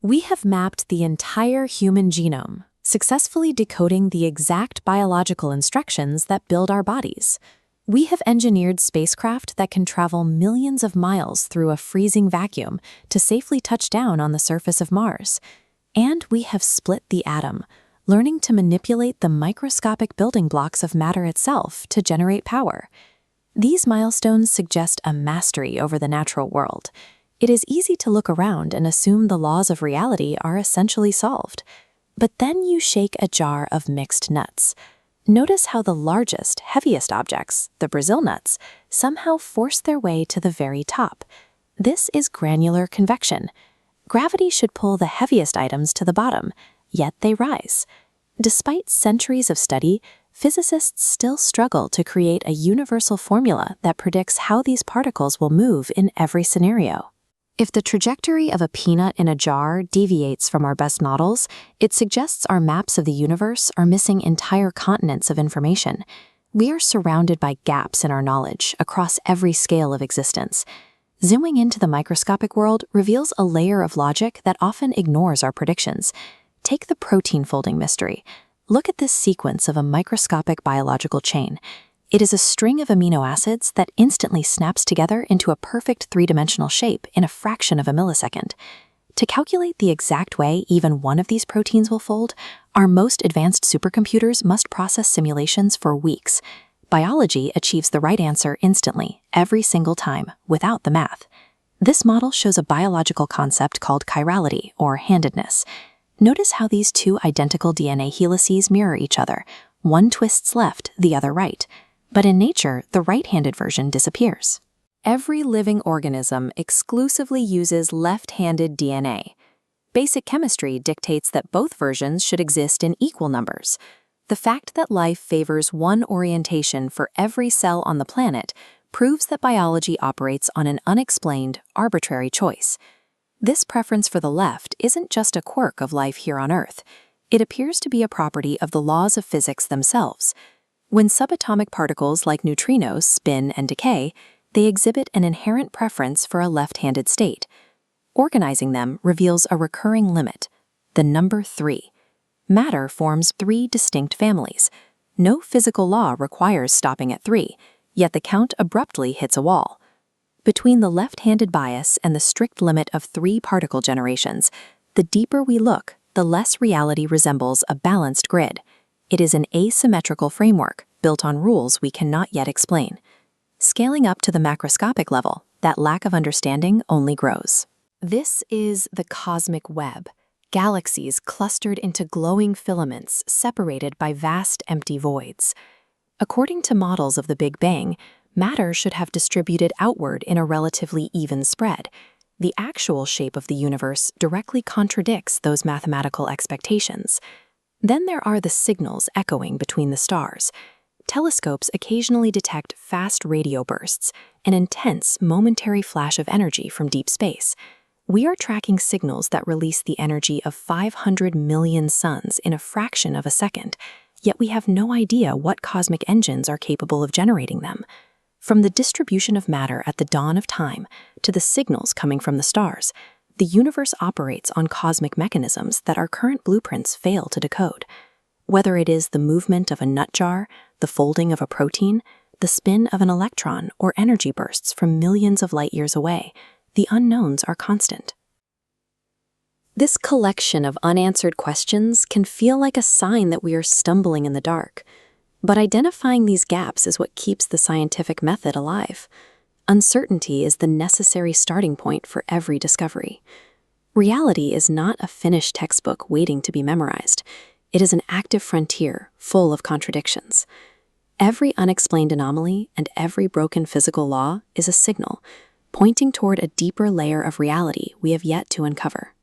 We have mapped the entire human genome, successfully decoding the exact biological instructions that build our bodies. We have engineered spacecraft that can travel millions of miles through a freezing vacuum to safely touch down on the surface of Mars. And we have split the atom, learning to manipulate the microscopic building blocks of matter itself to generate power. These milestones suggest a mastery over the natural world. It is easy to look around and assume the laws of reality are essentially solved. But then you shake a jar of mixed nuts. Notice how the largest, heaviest objects, the Brazil nuts, somehow force their way to the very top. This is granular convection. Gravity should pull the heaviest items to the bottom, yet they rise. Despite centuries of study, physicists still struggle to create a universal formula that predicts how these particles will move in every scenario. If the trajectory of a peanut in a jar deviates from our best models, it suggests our maps of the universe are missing entire continents of information. We are surrounded by gaps in our knowledge across every scale of existence. Zooming into the microscopic world reveals a layer of logic that often ignores our predictions. Take the protein folding mystery. Look at this sequence of a microscopic biological chain. It is a string of amino acids that instantly snaps together into a perfect three-dimensional shape in a fraction of a millisecond. To calculate the exact way even one of these proteins will fold, our most advanced supercomputers must process simulations for weeks. Biology achieves the right answer instantly, every single time, without the math. This model shows a biological concept called chirality, or handedness. Notice how these two identical DNA helices mirror each other. One twists left, the other right. But in nature, the right-handed version disappears. Every living organism exclusively uses left-handed DNA. Basic chemistry dictates that both versions should exist in equal numbers. The fact that life favors one orientation for every cell on the planet proves that biology operates on an unexplained, arbitrary choice. This preference for the left isn't just a quirk of life here on Earth. It appears to be a property of the laws of physics themselves. When subatomic particles like neutrinos spin and decay, they exhibit an inherent preference for a left-handed state. Organizing them reveals a recurring limit, the number 3. Matter forms 3 distinct families. No physical law requires stopping at 3, yet the count abruptly hits a wall. Between the left-handed bias and the strict limit of 3 particle generations, the deeper we look, the less reality resembles a balanced grid. It is an asymmetrical framework built on rules we cannot yet explain. Scaling up to the macroscopic level, that lack of understanding only grows. This is the cosmic web, galaxies clustered into glowing filaments separated by vast empty voids. According to models of the Big Bang, matter should have distributed outward in a relatively even spread. The actual shape of the universe directly contradicts those mathematical expectations. Then there are the signals echoing between the stars. Telescopes occasionally detect fast radio bursts, an intense, momentary flash of energy from deep space. We are tracking signals that release the energy of 500 million suns in a fraction of a second, yet we have no idea what cosmic engines are capable of generating them. From the distribution of matter at the dawn of time to the signals coming from the stars, the universe operates on cosmic mechanisms that our current blueprints fail to decode. Whether it is the movement of a nut jar, the folding of a protein, the spin of an electron, or energy bursts from millions of light years away, the unknowns are constant. This collection of unanswered questions can feel like a sign that we are stumbling in the dark. But identifying these gaps is what keeps the scientific method alive. Uncertainty is the necessary starting point for every discovery. Reality is not a finished textbook waiting to be memorized. It is an active frontier full of contradictions. Every unexplained anomaly and every broken physical law is a signal, pointing toward a deeper layer of reality we have yet to uncover.